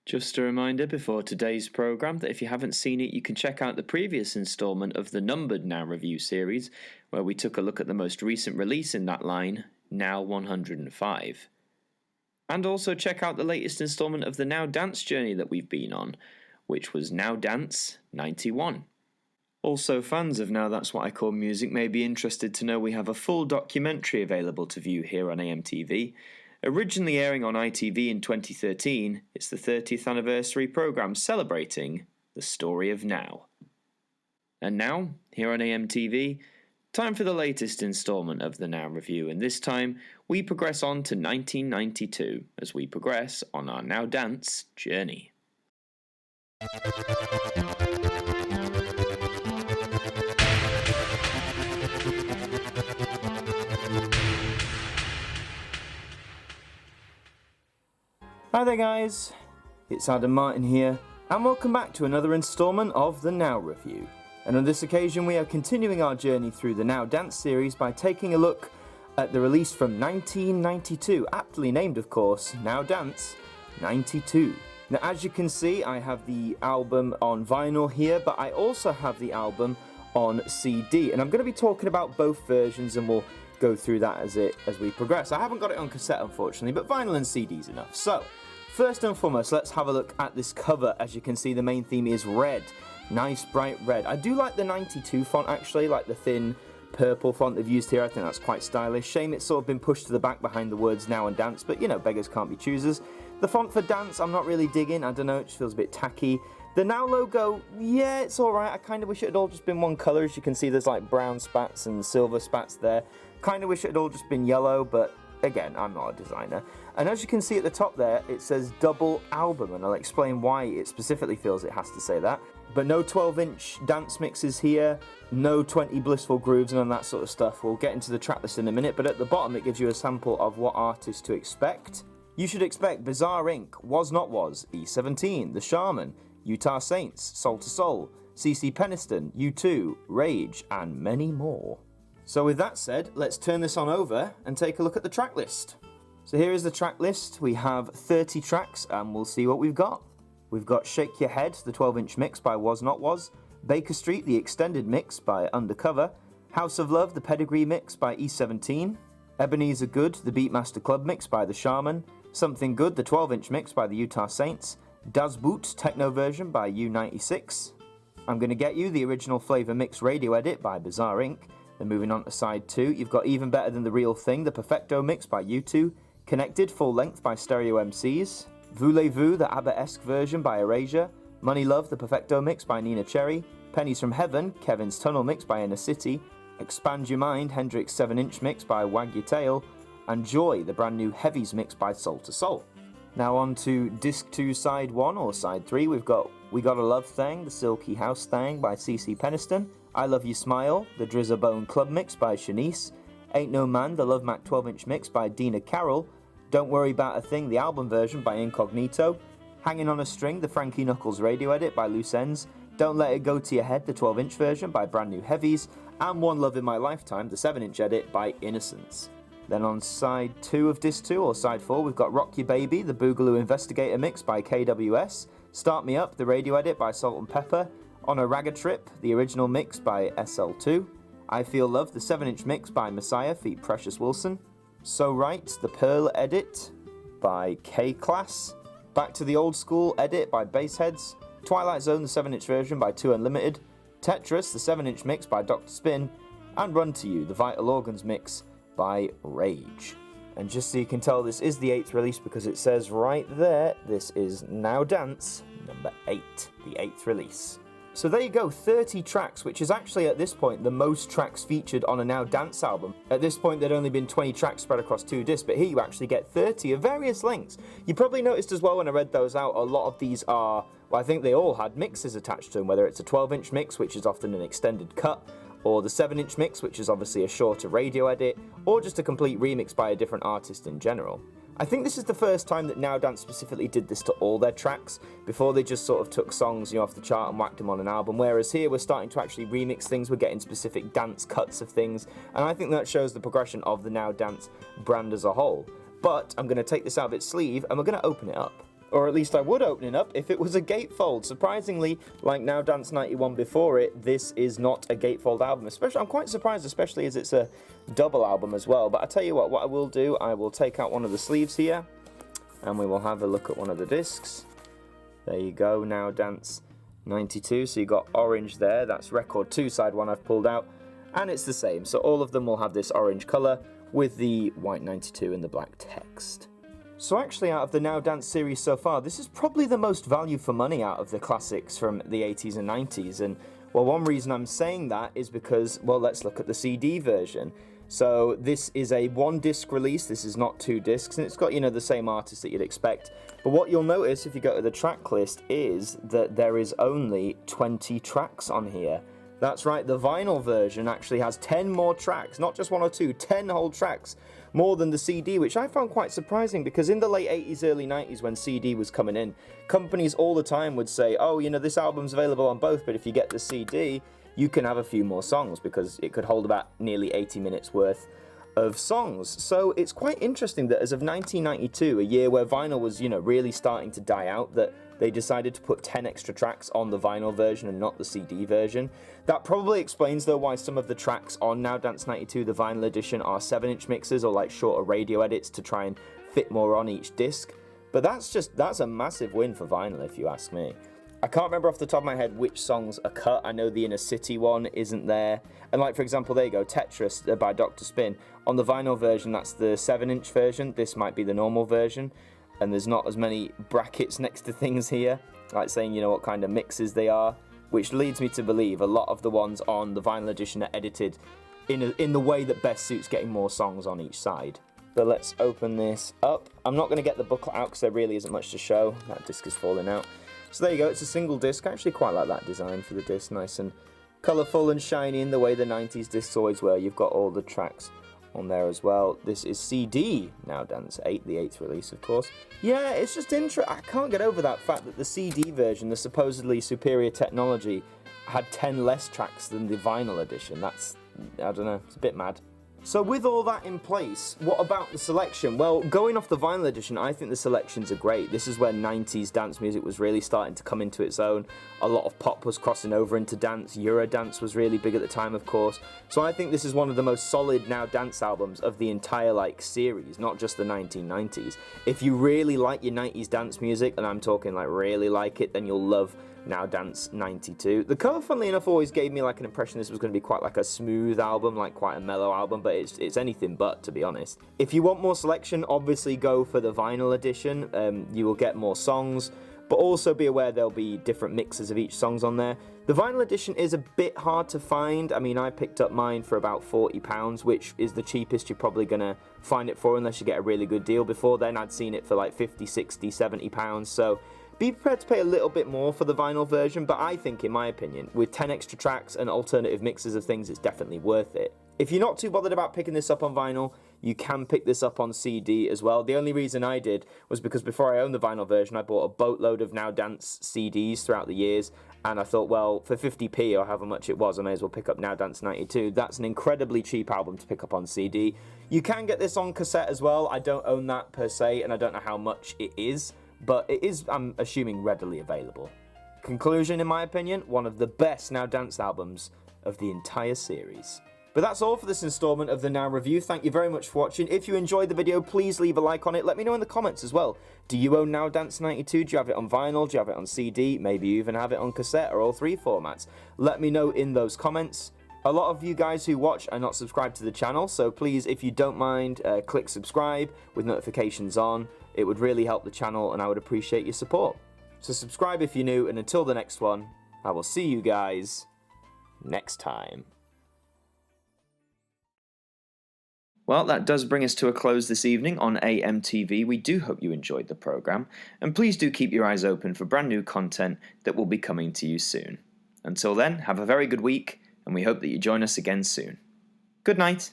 Just a reminder before today's programme that if you haven't seen it, you can check out the previous instalment of the Numbered Now Review series, where we took a look at the most recent release in that line, Now 105. And also check out the latest instalment of the Now Dance journey that we've been on, which was Now Dance 91. Also, fans of Now That's What I Call Music may be interested to know we have a full documentary available to view here on AMTV. Originally airing on ITV in 2013, it's the 30th anniversary programme celebrating the story of Now. And now, here on AMTV, time for the latest instalment of the Now Review, and this time we progress on to 1992 as we progress on our Now Dance journey. Hi there guys, it's Martyn here, and welcome back to another instalment of the Now Review. And on this occasion we are continuing our journey through the Now Dance series by taking a look at the release from 1992, aptly named of course, Now Dance 92. Now as you can see, I have the album on vinyl here, but I also have the album on CD, and I'm going to be talking about both versions and we'll go through that as we progress. I haven't got it on cassette unfortunately, but vinyl and CD's enough. So, first and foremost, let's have a look at this cover. As you can see, the main theme is red. Nice bright red. I do like the 92 font actually, like the thin purple font they've used here. I think that's quite stylish. Shame it's sort of been pushed to the back behind the words Now and Dance, but you know, beggars can't be choosers. The font for Dance, I'm not really digging. I don't know, it just feels a bit tacky. The Now logo, yeah, it's alright. I kind of wish it had all just been one colour. As you can see, there's like brown spats and silver spats there. Kind of wish it had all just been yellow, but again, I'm not a designer. And as you can see at the top there, it says double album, and I'll explain why it specifically feels it has to say that. But no 12-inch dance mixes here, no 20 blissful grooves and that sort of stuff. We'll get into the track list in a minute, but at the bottom it gives you a sample of what artists to expect. You should expect Bizarre Inc., Was Not Was, E17, The Shaman, Utah Saints, Soul to Soul, CC Peniston, U2, Rage, and many more. So with that said, let's turn this on over and take a look at the track list. So here is the track list. We have 30 tracks and we'll see what we've got. We've got Shake Your Head, the 12-inch mix by Was Not Was, Baker Street, the extended mix by Undercover, House of Love, the pedigree mix by E17, Ebenezer Good, the Beatmaster Club mix by The Shaman, Something Good, the 12-inch mix by the Utah Saints, Das Boot, techno version by U96, I'm Gonna Get You, the original flavor mix radio edit by Bizarre Inc., then moving on to side 2, you've got Even Better Than the Real Thing, the Perfecto mix by U2, Connected, full length by Stereo MCs, Voulez-Vous, the ABBA-esque version by Erasure, Money Love, the Perfecto mix by Nina Cherry, Pennies from Heaven, Kevin's Tunnel mix by Inner City, Expand Your Mind, Hendrix 7-inch mix by Wag Your Tail, and Joy, the brand new Heavies mix by Soul to Soul. Now on to Disc 2 Side 1 or Side 3, we've got We Got a Love Thang, the Silky House Thang by CC Peniston, I Love You Smile, the Drizza Bone Club mix by Shanice, Ain't No Man, the Love Mac 12-inch mix by Dina Carroll, Don't Worry About a Thing, the album version by Incognito, Hanging on a String, the Frankie Knuckles radio edit by Loose Ends, Don't Let It Go to Your Head, the 12-inch version by Brand New Heavies, and One Love in My Lifetime, the 7-inch edit by Innocence. Then on side 2 of disc 2, or side 4, we've got Rock Your Baby, the Boogaloo Investigator mix by KWS, Start Me Up, the radio edit by Salt and Pepper, On a Ragga Trip, the original mix by SL2, I Feel Love, the 7-inch mix by Messiah feat. Precious Wilson, So Right, the Pearl edit by K-Class, Back to the Old School edit by Bassheads, Twilight Zone, the 7-inch version by 2 Unlimited, Tetris, the 7-inch mix by Dr. Spin, and Run to You, the Vital Organs mix by Rage. And just so you can tell, this is the 8th release because it says right there, this is Now Dance number 8, the 8th release. So there you go, 30 tracks, which is actually at this point the most tracks featured on a Now Dance album. At this point there'd only been 20 tracks spread across 2 discs, but here you actually get 30 of various lengths. You probably noticed as well when I read those out, a lot of these are, well, I think they all had mixes attached to them, whether it's a 12-inch mix, which is often an extended cut, or the 7-inch mix, which is obviously a shorter radio edit, or just a complete remix by a different artist in general. I think this is the first time that Now Dance specifically did this to all their tracks. Before they just sort of took songs, off the chart and whacked them on an album, whereas here we're starting to actually remix things, we're getting specific dance cuts of things, and I think that shows the progression of the Now Dance brand as a whole. But I'm going to take this out of its sleeve and we're going to open it up. Or at least I would open it up if it was a gatefold. Surprisingly, like Now Dance 91 before it, this is not a gatefold album. I'm quite surprised, especially as it's a double album as well. But I tell you what I will do, I will take out one of the sleeves here, and we will have a look at one of the discs. There you go, Now Dance 92. So you got orange there, that's record 2, side 1 I've pulled out. And it's the same, so all of them will have this orange colour with the white 92 and the black text. So actually, out of the Now Dance series so far, this is probably the most value for money out of the classics from the 80s and 90s. And, well, one reason I'm saying that is because, well, let's look at the CD version. So this is a 1-disc release, this is not 2 discs, and it's got, you know, the same artist that you'd expect. But what you'll notice if you go to the track list is that there is only 20 tracks on here. That's right, the vinyl version actually has 10 more tracks, not just 1 or 2, 10 whole tracks, more than the CD, which I found quite surprising because in the late 80s, early 90s when CD was coming in, companies all the time would say, oh, you know, this album's available on both, but if you get the CD, you can have a few more songs because it could hold about nearly 80 minutes worth of songs. So it's quite interesting that as of 1992, a year where vinyl was, you know, really starting to die out, that they decided to put 10 extra tracks on the vinyl version and not the CD version. That probably explains, though, why some of the tracks on Now Dance 92, the vinyl edition, are 7-inch mixes or like shorter radio edits to try and fit more on each disc. But that's a massive win for vinyl, if you ask me. I can't remember off the top of my head which songs are cut. I know the Inner City one isn't there. And like, for example, there you go, Tetris by Dr. Spin. On the vinyl version, that's the 7-inch version. This might be the normal version. And there's not as many brackets next to things here, like saying, you know, what kind of mixes they are, which leads me to believe a lot of the ones on the vinyl edition are edited in the way that best suits getting more songs on each side. But let's open this up. I'm not going to get the booklet out because there really isn't much to show. That disc is falling out. So there you go, it's a single disc. I actually quite like that design for the disc, nice and colourful and shiny in the way the 90s discs always were. You've got all the tracks on there as well. This is CD Now Dance 8, the 8th release, of course. Yeah, it's just interesting. I can't get over that fact that the CD version, the supposedly superior technology, had 10 less tracks than the vinyl edition. That's, I don't know, it's a bit mad. So with all that in place, what about the selection? Well, going off the vinyl edition, I think the selections are great. This is where 90s dance music was really starting to come into its own. A lot of pop was crossing over into dance. Eurodance was really big at the time, of course. So I think this is one of the most solid Now Dance albums of the entire, like, series, not just the 1990s. If you really like your 90s dance music, and I'm talking, like, really like it, then you'll love Now Dance 92. The cover, funnily enough, always gave me like an impression this was going to be quite like a smooth album, like quite a mellow album, but it's anything but, to be honest. If you want more selection, obviously go for the vinyl edition. You will get more songs, but also be aware there'll be different mixes of each songs on there. The vinyl edition is a bit hard to find. I mean, I picked up mine for about £40, which is the cheapest you're probably going to find it for unless you get a really good deal. Before then, I'd seen it for like £50, £60, £70, so be prepared to pay a little bit more for the vinyl version, but I think, in my opinion, with 10 extra tracks and alternative mixes of things, it's definitely worth it. If you're not too bothered about picking this up on vinyl, you can pick this up on CD as well. The only reason I did was because before I owned the vinyl version, I bought a boatload of Now Dance CDs throughout the years, and I thought, well, for 50p or however much it was, I may as well pick up Now Dance 92. That's an incredibly cheap album to pick up on CD. You can get this on cassette as well. I don't own that per se, and I don't know how much it is, but it is, I'm assuming, readily available. Conclusion, in my opinion, one of the best Now Dance albums of the entire series. But that's all for this installment of the Now Review. Thank you very much for watching. If you enjoyed the video, please leave a like on it. Let me know in the comments as well. Do you own Now Dance 92? Do you have it on vinyl? Do you have it on CD? Maybe you even have it on cassette or all three formats. Let me know in those comments. A lot of you guys who watch are not subscribed to the channel, so please, if you don't mind, click subscribe with notifications on. It would really help the channel and I would appreciate your support. So subscribe if you're new, and until the next one, I will see you guys next time. Well, that does bring us to a close this evening on AMTV. We do hope you enjoyed the programme, and please do keep your eyes open for brand new content that will be coming to you soon. Until then, have a very good week, and we hope that you join us again soon. Good night.